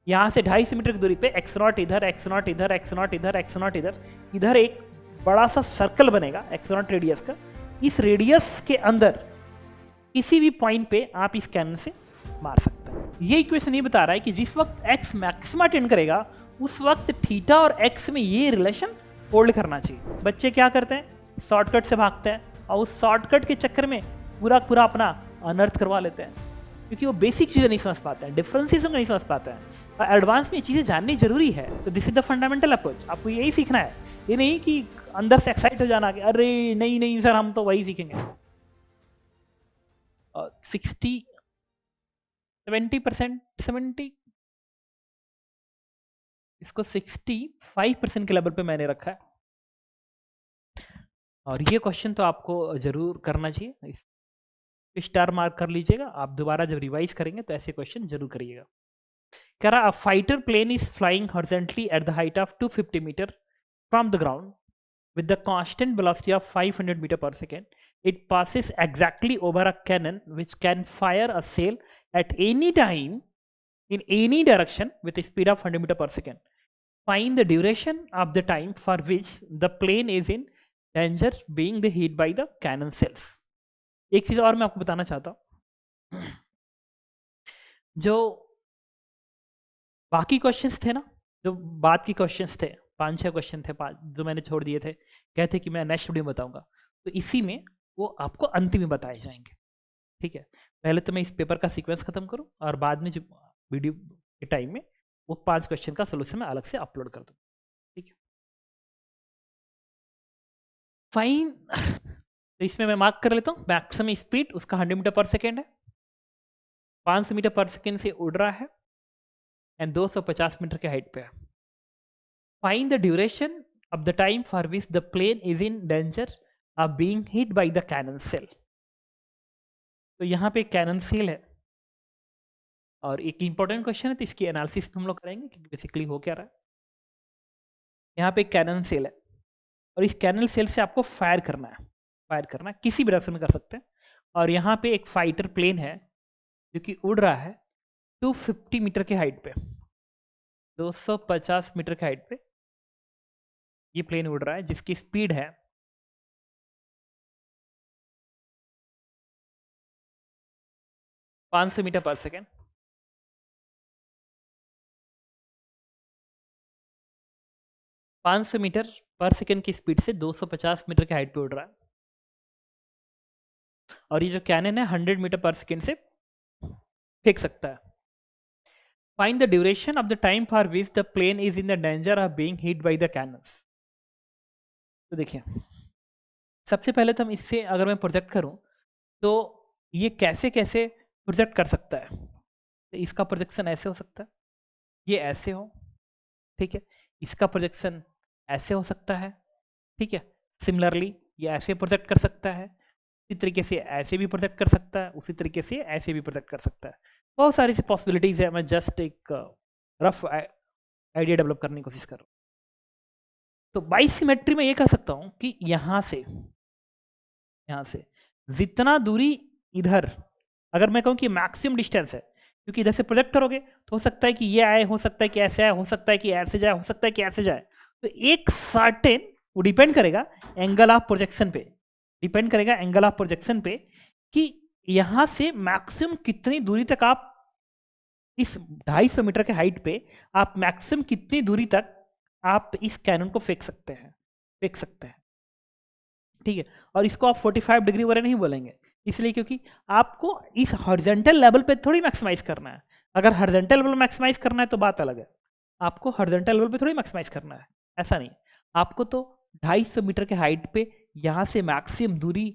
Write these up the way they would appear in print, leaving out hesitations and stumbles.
यहाँ से 250 मीटर की दूरी पे x नॉट इधर, x नॉट इधर, x नॉट इधर, x नॉट इधर, इधर एक बड़ा सा सर्कल बनेगा x नॉट रेडियस का। इस रेडियस के अंदर किसी भी पॉइंट पे आप इस कैनन से मार सकते हैं। ये इक्वेशन ये बता रहा है कि जिस वक्त x मैक्सिमा अटेंड करेगा उस वक्त थीटा और x में ये रिलेशन होल्ड करना चाहिए। बच्चे क्या करते हैं, शॉर्टकट से भागते हैं और उस शॉर्टकट के चक्कर में पूरा पूरा अपना अनर्थ करवा लेते हैं, क्योंकि वो बेसिक चीज़ें नहीं समझ पाते हैं, डिफरेंसेस नहीं समझ पाते हैं। और एडवांस में ये चीज़ें जाननी जरूरी है। तो this is the fundamental approach, आपको यही सीखना है। ये नहीं कि अंदर से एक्साइट हो जाना कि अरे नहीं नहीं सर हम तो वही सीखेंगे। 70% इसको 65% के लेवल पे मैंने रखा है। और ये क्वेश्चन तो आपको जरूर करना चाहिए, स्टार मार्क कर लीजिएगा। आप दोबारा जब रिवाइज करेंगे तो ऐसे क्वेश्चन जरूर करिएगा। कह रहा, a fighter plane is flying horizontally at the height of 250 metre from the ground with the constant velocity of 500 meter per second. It passes exactly over a cannon which can fire a shell at any time in any direction with a speed of 100 meter per second. Find the duration of the time for which the plane is in danger being hit by the cannon shells. एक चीज और मैं आपको बताना चाहता हूं, जो बाकी क्वेश्चंस थे ना, जो बात की क्वेश्चंस थे, 5-6 क्वेश्चन थे जो मैंने छोड़ दिए थे, कहते कि मैं नेक्स्ट वीडियो में बताऊंगा, तो इसी में वो आपको अंतिम में बताए जाएंगे। ठीक है, पहले तो मैं इस पेपर का सीक्वेंस खत्म करूं और बाद में जो वीडियो के टाइम में वो 5 क्वेश्चन का सोल्यूशन मैं अलग से अपलोड कर दूँ। ठीक है, फाइन। तो इसमें मैं मार्क कर लेता हूँ, मैक्सिमम स्पीड उसका 100 मीटर पर सेकेंड है, 500 मीटर पर सेकेंड से उड़ रहा है एंड 250 मीटर के हाइट पे है। Find the duration of the time for which the plane is in danger of being hit by the cannon shell. तो यहाँ पे कैनन सेल है और एक इंपॉर्टेंट क्वेश्चन है, तो इसकी एनालिसिस हम लोग करेंगे कि बेसिकली हो क्या रहा है। यहाँ पे कैनन सेल है और इस कैनन सेल से आपको फायर करना है, किसी भी डायरेक्शन में कर सकते हैं। और यहाँ पे एक फाइटर प्लेन है जो कि उड़ रहा है 250 मीटर के हाइट पे, 250 मीटर के हाइट पे ये प्लेन उड़ रहा है, जिसकी स्पीड है 500 metre per second. 500 metre per second की स्पीड से 250 मीटर के हाइट पे उड़ रहा है और ये जो कैनन है 100 मीटर पर सेकेंड से फेंक सकता है। Find the duration of the time for which the plane is in the danger of being hit by the cannons. तो देखिए, सबसे पहले तो हम इससे अगर मैं प्रोजेक्ट करूं तो ये कैसे कैसे प्रोजेक्ट कर सकता है। तो इसका प्रोजेक्शन ऐसे हो सकता है, ये ऐसे हो, ठीक है, इसका प्रोजेक्शन ऐसे हो सकता है, ठीक है, सिमिलरली ये ऐसे प्रोजेक्ट कर सकता है, इसी तरीके से ऐसे भी प्रोजेक्ट कर सकता है, उसी तरीके से ऐसे भी प्रोजेक्ट कर सकता है। बहुत सारी सी पॉसिबिलिटीज है, मैं जस्ट एक रफ आइडिया डेवलप करने की कोशिश कर रहा हूँ। तो बाइसिमेट्री में ये कह सकता हूँ कि यहाँ से जितना दूरी इधर, अगर मैं कहूँ कि मैक्सिमम डिस्टेंस है, क्योंकि इधर से प्रोजेक्ट करोगे तो हो सकता है कि ये आए, हो सकता है कि ऐसे आए, हो सकता है कि ऐसे जाए, हो सकता है कि ऐसे जाए। तो एक सर्टेन, वो डिपेंड करेगा एंगल ऑफ प्रोजेक्शन पे, कि यहाँ से मैक्सिमम कितनी दूरी तक आप इस 250 मीटर के हाइट पे आप मैक्सिमम कितनी दूरी तक आप इस कैनन को फेंक सकते हैं। ठीक है, और इसको आप 45 डिग्री वगैरह नहीं बोलेंगे, इसलिए क्योंकि आपको इस हॉरिजॉन्टल लेवल पे थोड़ी मैक्सिमाइज करना है। अगर हॉरिजॉन्टल लेवल मैक्सिमाइज करना है तो बात अलग है, आपको हॉरिजॉन्टल लेवल पे थोड़ी मैक्सिमाइज करना है, ऐसा नहीं। आपको तो 250 मीटर के हाइट पे यहाँ से मैक्सिमम दूरी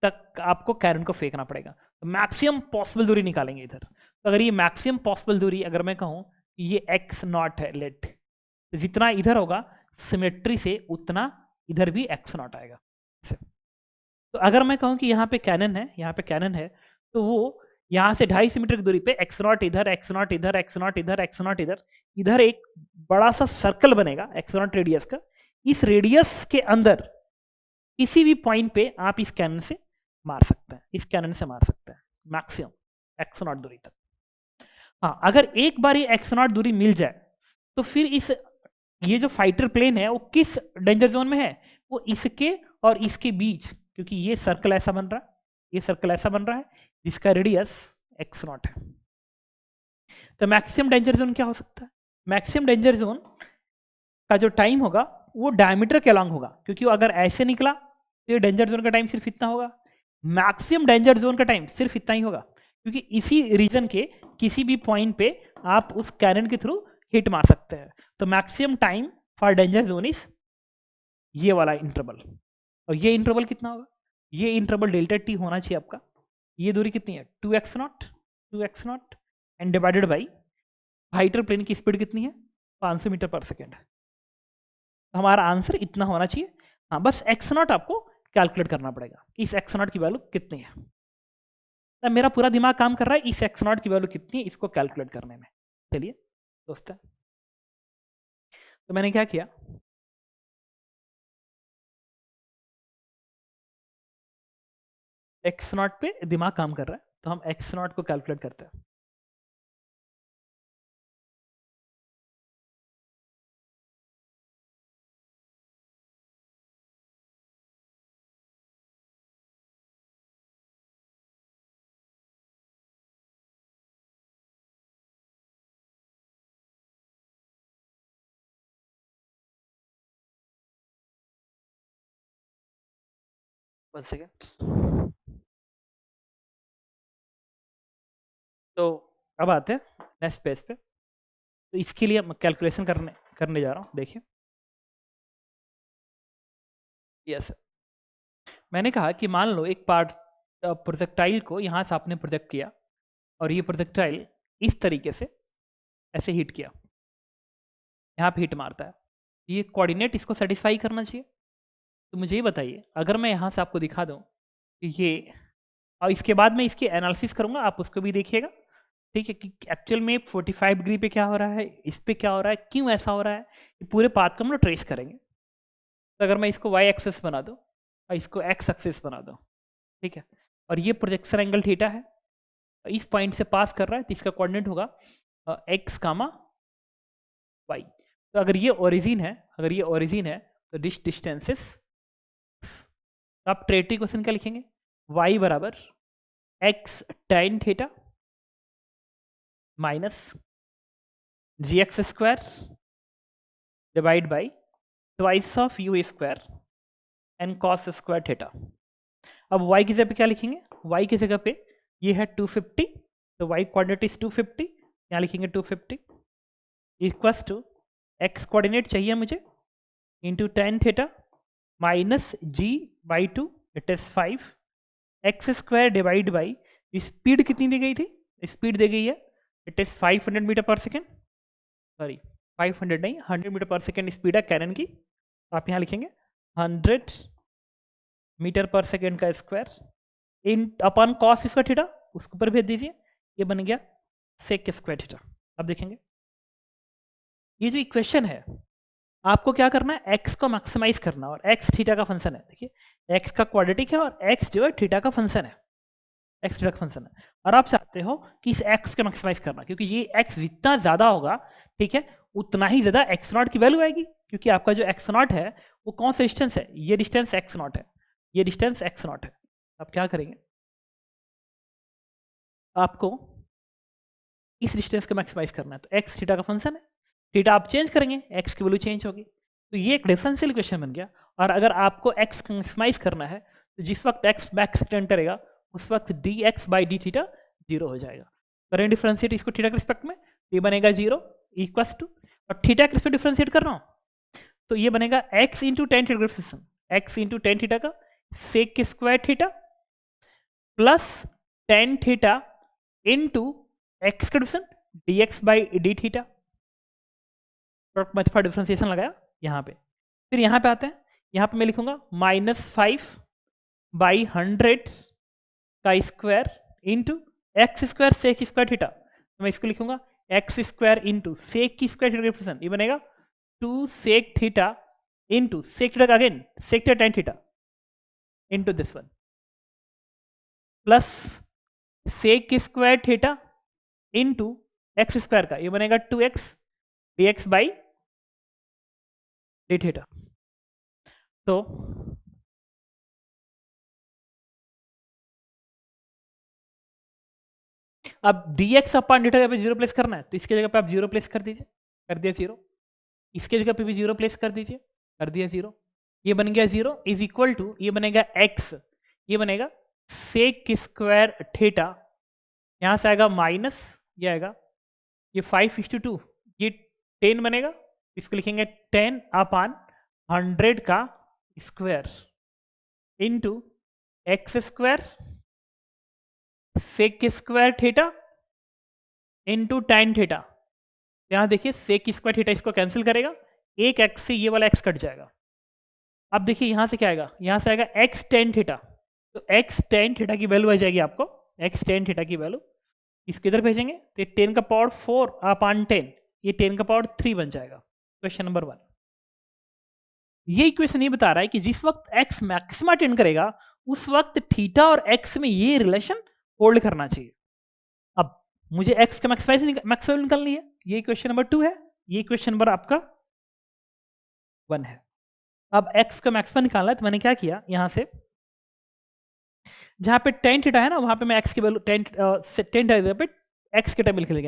तक आपको कैनन को फेंकना पड़ेगा। तो मैक्सिमम पॉसिबल दूरी निकालेंगे इधर। तो अगर ये मैक्सिमम पॉसिबल दूरी अगर मैं कहूँ ये x नॉट है, लेट, तो जितना इधर होगा सिमेट्री से उतना इधर भी x नॉट आएगा। तो अगर मैं कहूँ कि यहाँ पे कैनन है, तो वो यहाँ से 250 मीटर की दूरी पे x नॉट इधर, x नॉट इधर, x नॉट इधर, x नॉट इधर एक बड़ा सा सर्कल बनेगा x नॉट रेडियस का। इस रेडियस के अंदर किसी भी पॉइंट पे आप इस कैनन से मार सकते हैं, मैक्सिमम x नॉट दूरी तक। हाँ, अगर एक बार ये x0 दूरी मिल जाए तो फिर ये जो फाइटर प्लेन है वो किस डेंजर जोन में है, वो इसके और इसके बीच, क्योंकि ये सर्कल ऐसा बन रहा है, ये सर्कल ऐसा बन रहा है जिसका रेडियस x0 है। तो मैक्सिमम डेंजर जोन क्या हो सकता है? मैक्सिमम डेंजर जोन का जो टाइम होगा वो डायमीटर के अलॉन्ग होगा, क्योंकि अगर ऐसे निकला तो ये डेंजर जोन का टाइम सिर्फ इतना होगा। मैक्सिमम डेंजर जोन का टाइम सिर्फ इतना ही होगा, क्योंकि इसी रीजन के किसी भी पॉइंट पे आप उस कैनन के थ्रू हिट मार सकते हैं। तो maximum time for danger zone is ये वाला इंटरवल। और ये इंटरवल कितना होगा? ये इंटरवल डेल्टा टी होना चाहिए आपका। ये दूरी कितनी है? 2x0 and divided by fighter plane की स्पीड कितनी है? 500 मीटर पर सेकेंड। हमारा आंसर इतना होना चाहिए। हाँ, बस x0 आपको कैलकुलेट करना पड़ेगा कि इस x0 की वैल्यू कितनी है। तो मेरा पूरा दिमाग काम कर रहा है इस x0 की वैल्यू कितनी है इसको कैलकुलेट करने में। चलिए दोस्तों, तो मैंने क्या किया, x0 पे दिमाग काम कर रहा है तो हम x0 को कैलकुलेट करते हैं। One second. तो अब आते हैं नेक्स्ट पेज पे। तो इसके लिए मैं कैलकुलेशन करने जा रहा हूँ। देखिए, यस, मैंने कहा कि मान लो एक पार्ट प्रोजेक्टाइल को यहाँ से आपने प्रोजेक्ट किया और ये प्रोजेक्टाइल इस तरीके से ऐसे हिट किया, यहाँ पे हिट मारता है, ये कोऑर्डिनेट इसको सेटिस्फाई करना चाहिए। तो मुझे ये बताइए, अगर मैं यहाँ से आपको दिखा दूँ कि ये, और इसके बाद मैं इसकी एनालिसिस करूँगा, आप उसको भी देखिएगा, ठीक है, कि एक्चुअल में 45 डिग्री पे क्या हो रहा है, इस पे क्या हो रहा है, क्यों ऐसा हो रहा है, ये पूरे पाथ को हम लोग ट्रेस करेंगे। तो अगर मैं इसको वाई एक्सेस बना दूँ और इसको एक्स एक्सेस बना दूँ, ठीक है, और ये प्रोजेक्शन एंगल थीटा है, इस पॉइंट से पास कर रहा है, तो इसका कोऑर्डिनेट होगा एक्स कामा वाई। तो अगर ये ओरिजिन है तो दिस डिस्टेंस इज, तो आप ट्रेटी क्वेश्चन क्या लिखेंगे? y बराबर x tan theta minus g x square divide by twice of u square and cos square theta. अब y की जगह पे क्या लिखेंगे? y की जगह पे ये है 250, तो y कोऑर्डिनेट इज 250, यहाँ लिखेंगे 250 इक्वल्स टू x कोऑर्डिनेट चाहिए मुझे into tan theta minus g by 2 it is 5 x square divide by, speed कितनी दी गई थी? स्पीड दी गई है it is 500 metre per second, sorry 500 नहीं, 100 मीटर पर सेकेंड स्पीड है कैनन की। आप यहाँ लिखेंगे 100 मीटर पर सेकेंड का स्क्वायर इन अपन कॉस स्क्वायर थीटा, उसके ऊपर भेज दीजिए, ये बन गया सेक स्क्वायर थीटा। अब देखेंगे ये जो इक्वेशन है, आपको क्या करना है, x को मैक्सिमाइज करना, और x थीटा का फंक्शन है। देखिए x का क्वाड्रेटिक है और x जो है थीटा का फंक्शन है, x थीटा का फंक्शन है, और आप चाहते हो कि इस x को मैक्सिमाइज करना, क्योंकि ये x जितना ज्यादा होगा, ठीक है, उतना ही ज्यादा x0 की वैल्यू आएगी, क्योंकि आपका जो x0 है वो कौन सा डिस्टेंस है? ये डिस्टेंस x0 है, ये डिस्टेंस x0 है। आप क्या करेंगे, आपको इस डिस्टेंस को मैक्सिमाइज करना है, तो x थीटा का फंक्शन है, थीटा आप चेंज करेंगे, x की वैल्यू चेंज होगी, तो ये एक डिफरेंशियल इक्वेशन बन गया। और अगर आपको x को मैक्सिमाइज करना है तो जिस वक्त x मैक्स करेगा उस वक्त dx बाई डी थीटा 0 हो जाएगा। करें डिफरेंशिएट इसको थीटा के रिस्पेक्ट में, तो ये बनेगा 0 इक्वल्स टू, और थीटा के रिस्पेक्ट डिफरेंशिएट कर रहा हूँ तो ये बनेगा x into tan theta system, x into tan theta का sec square theta plus tan theta into x का difference dx by d theta, product method for differentiation लगाया यहाँ पे। फिर यहाँ पे आते हैं, यहाँ पे मैं लिखूंगा -5 बाई 100 का square into x square sec square theta, तो मैं इसको लिखूंगा एक्स स्क्वायर इंटू सेक की स्क्वायर थीटा रिप्रेजेंट, ये बनेगा 2 sec theta into sec theta का again sec theta tan theta into this one plus sec square theta into x square का, ये बनेगा 2x dx by d theta. तो अब dx upon D theta पे zero place करना है, तो इसके जगह पे आप जीरो प्लेस कर दीजिए, कर दिया जीरो। इसके जगह पे भी जीरो प्लेस कर दीजिए, कर दिया जीरो। ये बन गया जीरो इज इक्वल टू, ये बनेगा x, ये बनेगा सेक स्क्वायर थीटा, यहां से आएगा माइनस, ये आएगा ये 5:2, ये 10 बनेगा, इसको लिखेंगे 10 अपॉन 100 का square into x square sec square theta into tan theta. यहां देखिए सेक स्क्वायर थीटा इसको कैंसिल करेगा, एक एक्स से ये वाला एक्स कट जाएगा। अब देखिए यहां से क्या आएगा, यहां से आएगा x tan थीटा, तो x tan थीटा की वैल्यू आ जाएगी आपको, x tan थीटा की वैल्यू इसको इधर भेजेंगे तो 10 का पावर 4 अपॉन 10, ये 10 का पावर 3 बन जाएगा। Question number 1। ये इक्वेशन ये बता रहा है कि जिस वक्त x मैक्सिमा अटेंड करेगा उस वक्त थीटा और x में ये रिलेशन होल्ड करना चाहिए। अब मुझे x का मैक्सिमम निकालनी है, ये क्वेश्चन नंबर 2 है, ये क्वेश्चन नंबर आपका 1 है। अब x का मैक्सिमम निकालना है, तो मैंने क्या किया, यहां से जहां पे tan थीटा है ना, वहां पे मैं x की वैल्यू tan थीटा पे x के टर्म लिख लेंगे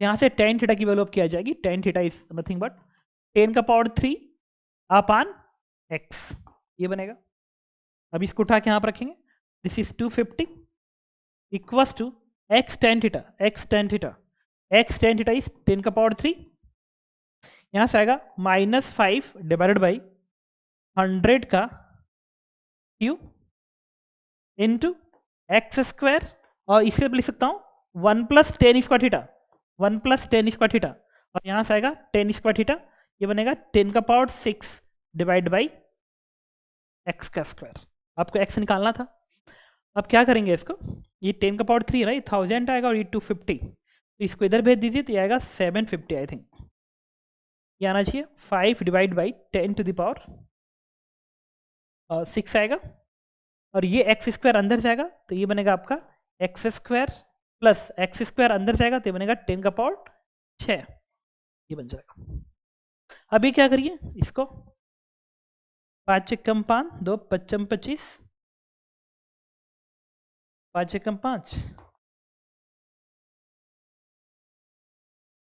यहां से tan थीटा की वैल्यू अब क्या आ जाएगी, tan theta is nothing but 10 का पावर 3 अपॉन x, ये बनेगा। अब इसको उठा के यहां पर रखेंगे, this is 250 equals to x tan theta, x tan theta is 10 का पावर 3, यहां से आएगा -5 डिवाइडेड बाई 100 का क्यूब इंटू एक्स स्क्वायर, और इसके लिख सकता हूँ 1 plus ten square theta, 1 plus ten square theta, और यहाँ से आएगा 10 स्क्वायर थीटा, ये बनेगा 10 का पावर 6 डिवाइड बाई एक्स का स्क्वायर। आपको एक्स निकालना था। अब क्या करेंगे इसको, ये 10 का पावर 3 है ना, ये 1000 आएगा और ये 250, तो इसको इधर भेज दीजिए, तो ये आएगा 750 आई थिंक, ये आना चाहिए 5 divide by 10 to the power 6 आएगा, और ये एक्स स्क्वायर अंदर जाएगा तो ये बनेगा आपका x square plus x square अंदर जाएगा तो ये बनेगा 10 का पावर 6, ये बन जाएगा। अभी क्या करिए, इसको 5 एकम 5, 2 पच्चम 25, 5 एकम 5,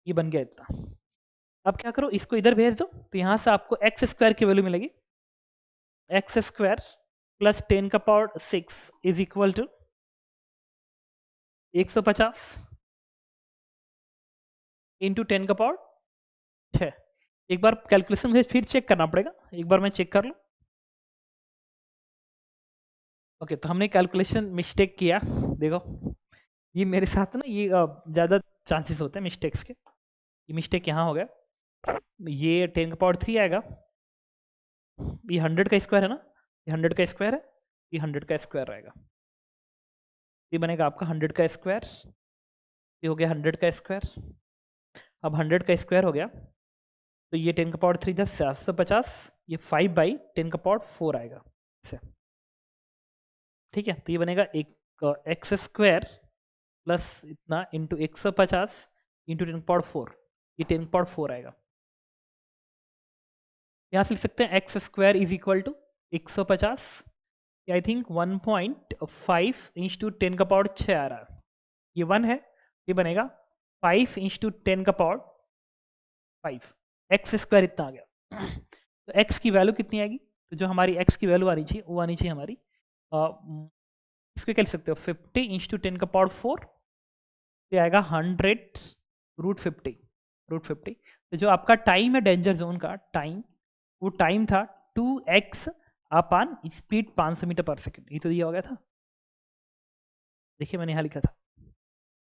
ये बन गया इतना। अब क्या करो, इसको इधर भेज दो, तो यहां से आपको एक्स स्क्वायर की वैल्यू मिलेगी, एक्स स्क्वायर प्लस 10 का power 6 is equal to 150 into 10 का पावर 6। एक बार कैलकुलेशन मुझे फिर चेक करना पड़ेगा, एक बार मैं चेक कर लूँ। ओके, तो हमने कैलकुलेशन मिस्टेक किया, देखो ये मेरे साथ ना ये ज़्यादा चांसेस होते हैं मिस्टेक्स के, ये मिस्टेक यहाँ हो गया, ये 10 का पावर 3 आएगा, ये 100 का स्क्वायर है ना, ये 100 का स्क्वायर है, ये 100 का स्क्वायर आएगा, ये बनेगा आपका 100 का स्क्वायर, ये हो गया 100 का स्क्वायर। अब 100 का स्क्वायर हो गया तो ये 10 का पावर 3 10 750, ये 5 बाई 10 का पावर 4 आएगा इसे, ठीक है। तो ये बनेगा एक एक्स स्क्वायर प्लस इतना इंटू 150 इंटू 10 पावर 4, ये 10 पावर 4 आएगा। यहाँ से लिख सकते हैं x square is equal to 150, I think 1.5 into 10 का पावर 6 आ रहा है, ये 1 है, ये बनेगा 5 इंटू 10 का पावर 5, एक्स स्क्वायर इतना आ गया। तो एक्स की वैल्यू कितनी आएगी, तो जो हमारी एक्स की वैल्यू आनी चाहिए वो आनी चाहिए हमारी, इसको क्या लिख सकते हो 50 इंटू 10 का पावर 4, ये आएगा 100 रूट 50। तो जो आपका टाइम है डेंजर जोन का टाइम, वो टाइम था 2x अपान स्पीड 500 मीटर पर सेकेंड, ये तो दिया हो गया था, देखिए मैंने यहाँ लिखा था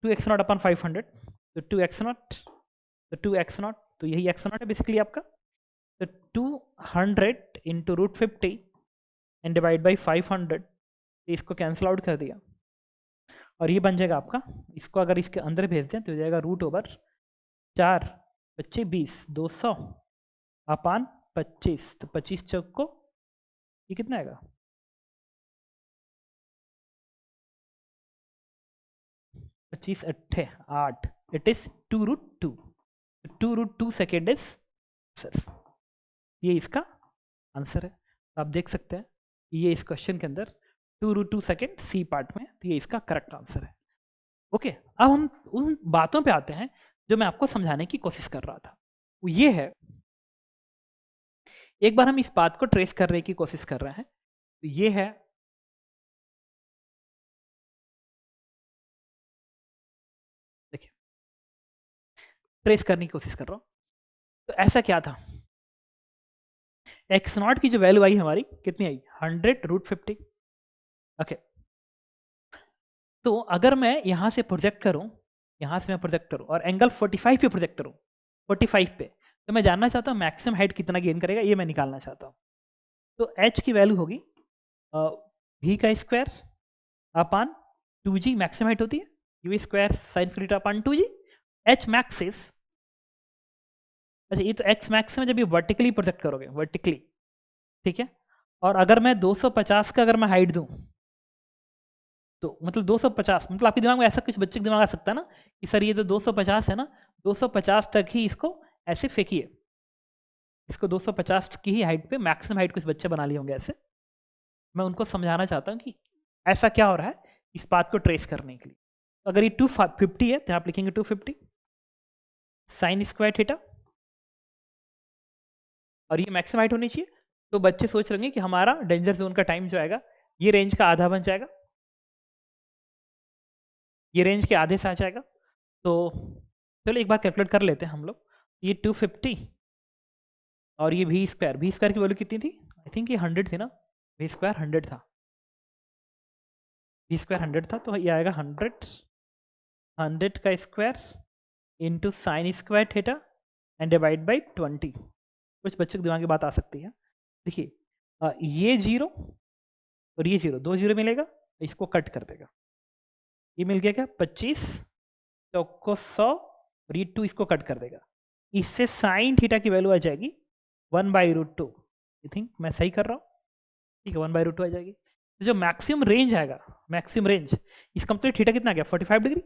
2x नॉट अपान 500, तो 2x नॉट, तो 2x नॉट, तो यही x नॉट है बेसिकली आपका, तो 200 into root 50 and divide by 500, इसको कैंसिल आउट कर दिया और ये बन जाएगा आपका, इसको अगर इसके अंदर भेज दें तो हो जाएगा रूट ओवर 4 25 20 200 अपान 25, तो 25 चौक को ये कितना आएगा 25 अट्ठे 8, it is 2√2. 2√2 second is answer. ये इसका आंसर है. आप देख सकते हैं ये इस क्वेश्चन के अंदर 2√2 सेकेंड सी पार्ट में, तो ये इसका करेक्ट आंसर है. ओके, अब हम उन बातों पे आते हैं जो मैं आपको समझाने की कोशिश कर रहा था. वो ये है, एक बार हम इस बात को ट्रेस करने की कोशिश कर रहे हैं. तो ये है, देखिए ट्रेस करने की कोशिश कर रहा हूं. तो ऐसा क्या था, x0 की जो वैल्यू आई हमारी कितनी आई, 100√50. ओके, तो अगर मैं यहां से प्रोजेक्ट करूं, यहां से मैं प्रोजेक्ट करूं और एंगल 45 पे प्रोजेक्ट करूं, 45 पे, तो मैं जानना चाहता हूं मैक्सिमम हाइट कितना गेन करेगा, ये मैं निकालना चाहता हूं. तो h की वैल्यू होगी v का square upon 2g, maximum height होती है u square sine theta upon 2g. h max is, अच्छा ये तो x मैक्स में जब ये वर्टिकली प्रोजेक्ट करोगे, वर्टिकली, ठीक है. और अगर मैं 250 का अगर मैं हाइट दूं, तो मतलब 250, मतलब आपके दिमाग में ऐसा कुछ बच्चे के दिमाग आ सकता है ना कि सर ये तो 250 है ना, 250 तक ही इसको ऐसे फेंकिए, इसको 250 की ही हाइट पे मैक्सिमम हाइट कुछ बच्चे बना लिए होंगे ऐसे. मैं उनको समझाना चाहता हूँ कि ऐसा क्या हो रहा है, इस बात को ट्रेस करने के लिए. तो अगर ये 250 है तो आप लिखेंगे 250 साइन स्क्वायर थीटा, और ये मैक्सिमम हाइट होनी चाहिए. तो बच्चे सोच रहे हैं कि हमारा डेंजर जोन का टाइम जो आएगा ये रेंज का आधा बन जाएगा, ये रेंज के आधे से आ जाएगा. तो चलो एक बार कैलकुलेट कर लेते हैं हम लोग. ये 250 और ये v स्क्वायर की वैल्यू कितनी थी, आई थिंक ये 100 थी ना, v स्क्वायर 100 था, v स्क्वायर 100 था. तो ये आएगा 100 का square into sine square theta and divide by 20. कुछ बच्चे के दिमाग की बात आ सकती है. देखिए ये 0 और ये 0, 2 0 मिलेगा, इसको कट कर देगा, ये मिल गया क्या 25 चौको 100, और ये 2 इसको कट कर देगा. इससे साइन थीटा की वैल्यू आ जाएगी 1/√2. आई थिंक मैं सही कर रहा हूँ, ठीक है, 1/√2 आ जाएगी. तो जो मैक्सिमम रेंज आएगा, मैक्सिमम रेंज, इसका मतलब थीटा कितना आ गया 45 डिग्री.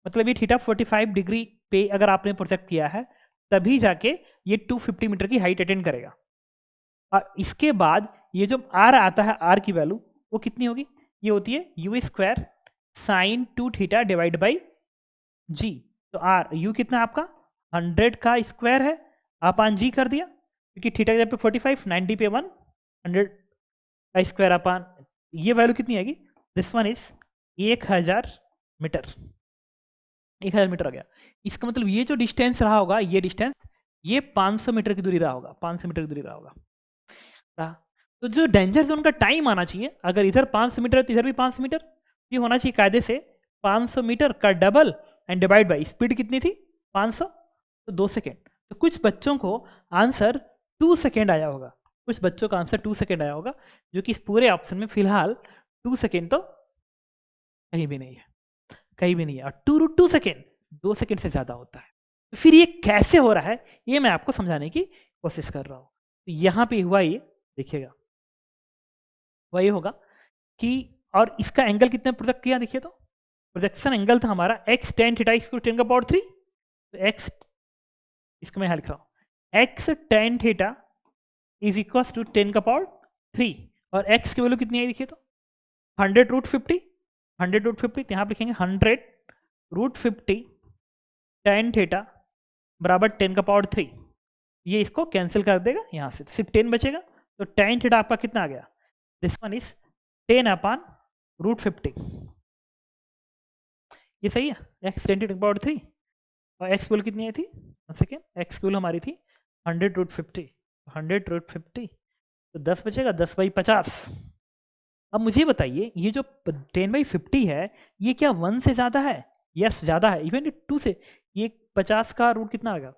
मतलब ये थीटा 45 डिग्री पे अगर आपने प्रोजेक्ट किया है तभी जाके ये 250 मीटर की हाइट अटेंड करेगा. और इसके बाद ये जो आर आता है, आर की वैल्यू वो कितनी होगी, ये होती है u square sine 2 theta divide by g. तो आर यू कितना आपका 100 का स्क्वायर है, अपान जी कर दिया, क्योंकि थीटा पे 45, 90 पे 1, 100 का स्क्वायर अपान, ये वैल्यू कितनी आएगी, this one is 1000 metre. 1000 metre आ गया. इसका मतलब ये जो डिस्टेंस रहा होगा, ये डिस्टेंस, ये 500 मीटर की दूरी रहा होगा, 500 मीटर की दूरी रहा होगा. तो जो डेंजर जोन का टाइम आना चाहिए, अगर इधर 500 मीटर है तो इधर भी 500 मीटर, ये होना चाहिए कायदे से 500 मीटर का double and divide by speed कितनी थी 500, तो 2 सेकेंड. तो कुछ बच्चों को आंसर 2 सेकेंड आया होगा, कुछ बच्चों का आंसर 2 सेकेंड आया होगा, जो कि इस पूरे ऑप्शन में फिलहाल 2 सेकेंड तो कहीं भी नहीं है, कहीं भी नहीं है. और 2√2 सेकेंड 2 सेकेंड से ज़्यादा होता है. तो फिर ये कैसे हो रहा है, ये मैं आपको समझाने की कोशिश कर रहा हूँ. तो यहाँ पे हुआ ये, देखिएगा वही होगा कि, और इसका एंगल कितने प्रोजेक्ट किया, देखिए तो प्रोजेक्शन एंगल था हमारा x tan थीटा इसको 10 का पावर 3. तो x, इसको मैं यहाँ लिख रहा हूँ, x tan theta is equal to 10 का पावर 3, और x की वैल्यू कितनी है देखिए तो 100√50, 100√50, यहाँ पे लिखेंगे 100√50 tan थीटा बराबर 10 का पावर 3. ये इसको कैंसिल कर देगा, यहाँ से सिर्फ 10 बचेगा. तो tan थीटा आपका कितना आ गया, दिस वन इज 10/√50. ये सही है, x tan थीटा पावर 3, और x वैल्यू कितनी आई थी, वन सेकेंड, x वैल्यू हमारी थी 100√50, 100√50, तो 10 बचेगा, 10/50. अब मुझे बताइए ये जो 10/50 है ये क्या 1 से ज़्यादा है, यस ज़्यादा है, इवन 2 से. ये 50 का रूट कितना आ गया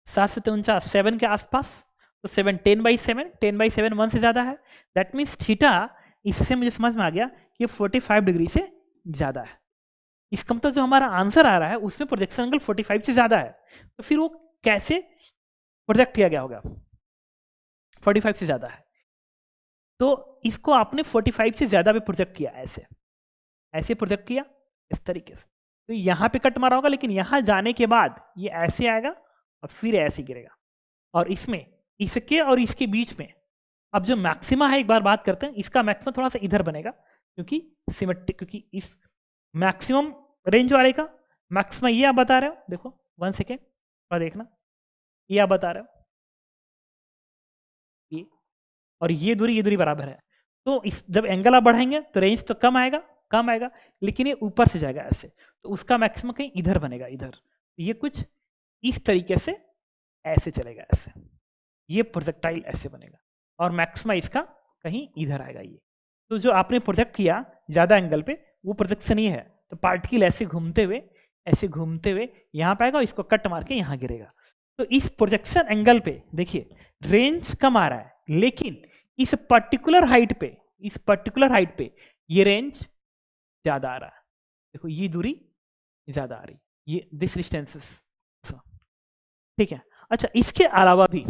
7 से 49, 7 के आसपास. तो 7 10/7, 10/7 1 से ज़्यादा है. दैट मीन्स थीटा, इससे मुझे समझ में आ गया कि 45 डिग्री से ज़्यादा है. इसका मतलब जो हमारा आंसर आ रहा है उसमें प्रोजेक्शन एंगल 45 से ज़्यादा है. तो फिर वो कैसे प्रोजेक्ट किया गया होगा, 45 से ज़्यादा है, तो इसको आपने 45 से ज़्यादा पे प्रोजेक्ट किया, ऐसे ऐसे प्रोजेक्ट किया, इस तरीके से. तो यहाँ पे कट मारा होगा, लेकिन यहाँ जाने के बाद ये ऐसे आएगा और फिर ऐसे गिरेगा। और इसमें इसके और इसके बीच में अब जो मैक्सिमा है, एक बार बात करते हैं, इसका मैक्सिमम थोड़ा सा इधर बनेगा क्योंकि सिमेट्रिक, क्योंकि इस मैक्सिमम रेंज वाले का मैक्सिमा ये आप बता रहे हो, देखो 1 सेकेंड और देखना, ये आप बता रहे हो ये, और ये दूरी बराबर है। तो इस जब एंगल आप बढ़ाएंगे तो रेंज तो कम आएगा, लेकिन ये ऊपर से जाएगा ऐसे, तो उसका मैक्सिमम कहीं इधर बनेगा, इधर। तो ये कुछ इस तरीके से ऐसे चलेगा, ऐसे ये प्रोजेक्टाइल ऐसे बनेगा, और मैक्सिमा इसका कहीं इधर आएगा ये। तो जो आपने प्रोजेक्ट किया ज़्यादा एंगल पे, वो प्रोजेक्शन ही है। तो पार्टिकल ऐसे घूमते हुए यहाँ पे आएगा और इसको कट मार के यहाँ गिरेगा। तो इस प्रोजेक्शन एंगल पे देखिए रेंज कम आ रहा है, लेकिन इस पर्टिकुलर हाइट पे ये रेंज ज़्यादा आ रहा है। देखो ये दूरी ज़्यादा आ रही, ये दिस डिस्टेंसेस, ठीक है। अच्छा, इसके अलावा भी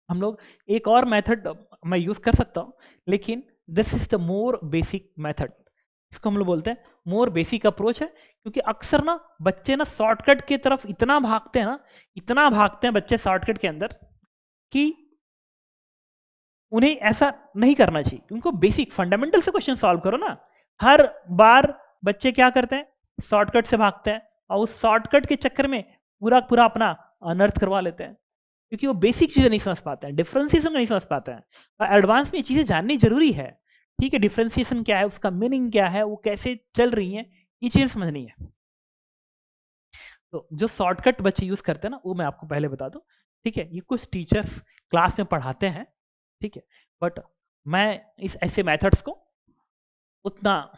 हम लोग एक और मेथड मैं यूज कर सकता हूं, लेकिन this is the more basic method. इसको हम लोग बोलते हैं मोर बेसिक अप्रोच है, क्योंकि अक्सर ना बच्चे ना शॉर्टकट की तरफ इतना भागते हैं बच्चे शॉर्टकट के अंदर, कि उन्हें ऐसा नहीं करना चाहिए। उनको बेसिक फंडामेंटल से क्वेश्चन सॉल्व करो ना। हर बार बच्चे क्या करते हैं, शॉर्टकट से भागते हैं, और उस शॉर्टकट के चक्कर में पूरा अपना अनर्थ करवा लेते हैं, क्योंकि वो बेसिक चीज़ें नहीं समझ पाते हैं, डिफ्रेंसिएशन नहीं समझ पाते हैं। और एडवांस में ये चीज़ें जाननी जरूरी है, ठीक है। डिफ्रेंसिएशन क्या है, उसका मीनिंग क्या है, वो कैसे चल रही है, ये चीज़ें समझनी है। तो जो शॉर्टकट बच्चे यूज़ करते हैं ना, वो मैं आपको पहले बता दूं, ठीक है। ये कुछ टीचर्स क्लास में पढ़ाते हैं, ठीक है, बट मैं इस ऐसे मेथड्स को उतना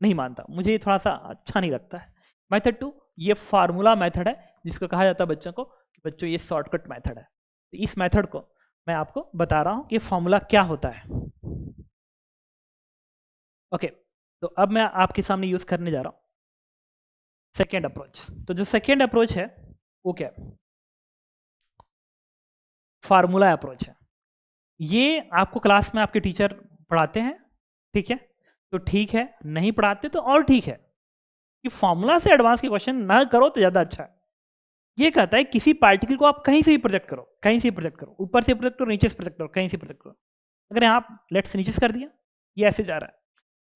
नहीं मानता, मुझे थोड़ा सा अच्छा नहीं लगता है। मेथड 2 ये फार्मूला मेथड है, जिसको कहा जाता है बच्चों को कि बच्चों ये शॉर्टकट मेथड है। तो इस मेथड को मैं आपको बता रहा हूँ कि फार्मूला क्या होता है। ओके, तो अब मैं आपके सामने यूज करने जा रहा हूँ सेकेंड अप्रोच। तो जो सेकेंड अप्रोच है वो क्या है, फार्मूला अप्रोच है। ये आपको क्लास में आपके टीचर पढ़ाते हैं, ठीक है, तो ठीक है, नहीं पढ़ाते तो और ठीक है, कि फॉर्मूला से एडवांस के क्वेश्चन ना करो तो ज़्यादा अच्छा है। ये कहता है किसी पार्टिकल को आप कहीं से भी प्रोजेक्ट करो, ऊपर से प्रोजेक्ट करो, नीचे से प्रोजेक्ट करो, कहीं से प्रोजेक्ट करो। अगर यहाँ आप लेट्स नीचे से कर दिया, ये ऐसे जा रहा है,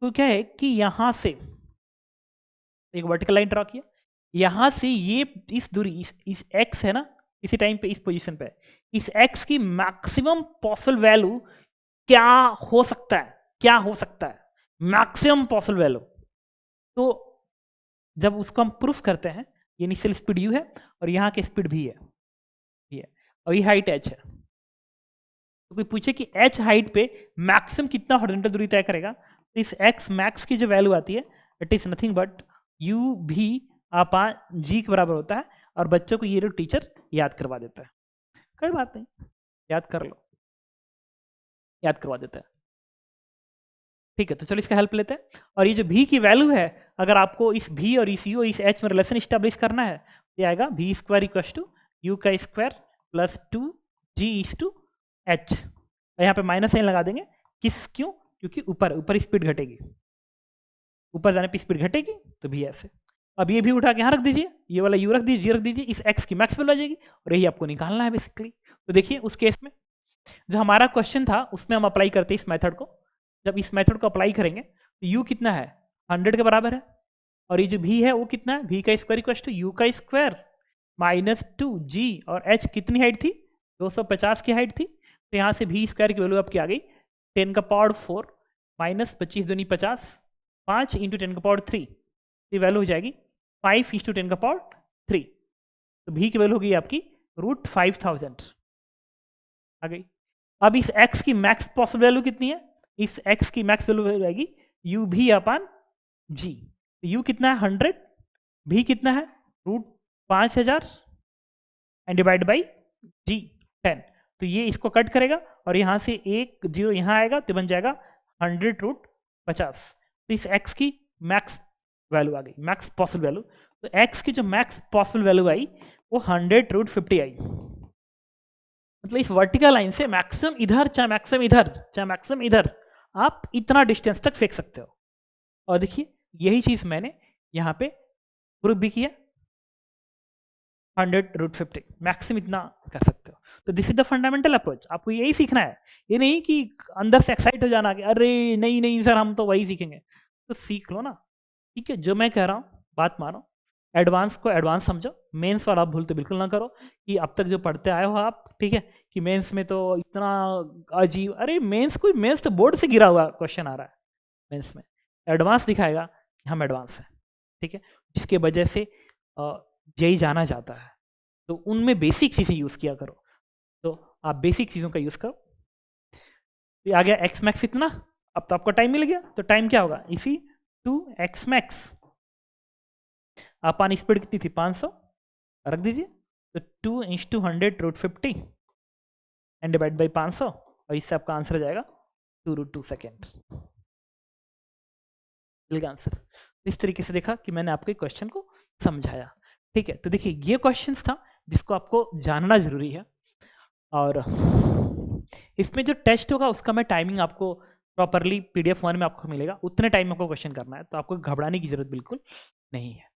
तो क्या है कि यहाँ से एक वर्टिकल लाइन ड्रॉ किया, यहाँ से ये इस दूरी इस एक्स है ना, इसी टाइम पे इस पोजीशन पे, इस एक्स की मैक्सिमम पॉसिबल वैल्यू क्या हो सकता है, मैक्सिमम पॉसिबल वैल्यू। तो जब उसको हम प्रूफ करते हैं, ये इनिशियल स्पीड u है और यहाँ की स्पीड v है, और ये हाइट h है। तो कोई पूछे कि h हाइट पे मैक्सिमम कितना हॉरिजॉन्टल दूरी तय करेगा, तो इस x मैक्स की जो वैल्यू आती है it is nothing but u v upon g के बराबर होता है। और बच्चों को ये टीचर याद करवा देता है, कोई बात नहीं, याद कर लो, याद करवा देता है, ठीक है। तो चलो इसका हेल्प लेते हैं। और ये जो v की वैल्यू है, अगर आपको इस v और इस u और इस h में रिलेशन स्टैब्लिश करना है, ये आएगा v square equal to u का square plus 2g is to h। और यहाँ पे माइनस साइन लगा देंगे, क्यों, क्योंकि ऊपर स्पीड घटेगी, ऊपर जाने पे स्पीड घटेगी, तो भी ऐसे। अब ये भी उठा के यहाँ रख दीजिए, ये वाला u रख दीजिए, इस x की मैक्स वैल्यू आ जाएगी, और यही आपको निकालना है बेसिकली। तो देखिए उस केस में जो हमारा क्वेश्चन था उसमें हम अप्लाई करते हैं इस मेथड को। जब इस मेथड को अप्लाई करेंगे तो u कितना है, 100 के बराबर है, और ये जो v है वो कितना है, v का स्क्वायर इक्वल टू u का स्क्वायर माइनस 2g, और h कितनी हाइट थी, 250 की हाइट थी। तो यहाँ से v स्क्वायर की वैल्यू आपकी आ गई 10 का पावर 4 माइनस 25 दूनी 50, 5 इंटू 10 का पावर 3, ये वैल्यू हो जाएगी 5 इंटू 10 का पावर 3। तो v की वैल्यू हो गई आपकी √5000 आ गई। अब इस x की मैक्स पॉसिबल वैल्यू कितनी है, इस x की मैक्स वैल्यू हो जाएगी u v अपॉन g। तो u कितना है 100, v कितना है √5000 एंड डिवाइड बाई g 10। तो ये इसको कट करेगा और यहाँ से एक जीरो यहाँ आएगा, तो बन जाएगा 100√50। तो इस x की मैक्स वैल्यू आ गई, मैक्स पॉसिबल वैल्यू। तो x की जो मैक्स पॉसिबल वैल्यू आई वो 100√50 आई। मतलब इस वर्टिकल लाइन से मैक्सिमम इधर चाहे मैक्सिमम इधर आप इतना डिस्टेंस तक फेंक सकते हो। और देखिए यही चीज़ मैंने यहाँ पे प्रूफ भी किया 100√50 मैक्सिम इतना कर सकते हो। तो this is the fundamental approach, आपको यही सीखना है। ये नहीं कि अंदर से एक्साइट हो जाना कि अरे नहीं नहीं सर हम तो वही सीखेंगे, तो सीख लो ना, ठीक है। जो मैं कह रहा हूँ बात मानो, एडवांस को एडवांस समझो, मेंस वाला आप भूल तो बिल्कुल ना करो कि अब तक जो पढ़ते आए हो आप, ठीक है, कि मेंस में तो इतना अजीब, अरे मेंस कोई, मेंस तो बोर्ड से गिरा हुआ क्वेश्चन आ रहा है मेंस में, एडवांस दिखाएगा कि हम एडवांस हैं, ठीक है, जिसके वजह से जेई जाना जाता है। तो उनमें बेसिक चीज़ें यूज़ किया करो, तो आप बेसिक चीज़ों का यूज़ करो। तो आ गया एक्स मैक्स इतना, अब तो आपको टाइम मिल गया, तो टाइम क्या होगा, इसी 2x मैक्स, अपान स्पीड कितनी थी 500 रख दीजिए, तो 2 × 100√50 एंड डिवाइड बाई 500, और इससे आपका आंसर हो जाएगा 2√2 सेकेंड, आंसर। इस तरीके से देखा कि मैंने आपके क्वेश्चन को समझाया, ठीक है। तो देखिए ये क्वेश्चन था जिसको आपको जानना जरूरी है, और इसमें जो टेस्ट होगा उसका मैं टाइमिंग आपको प्रॉपरली PDF 1 में आपको मिलेगा, उतने टाइम में आपको क्वेश्चन करना है, तो आपको घबराने की जरूरत बिल्कुल नहीं है।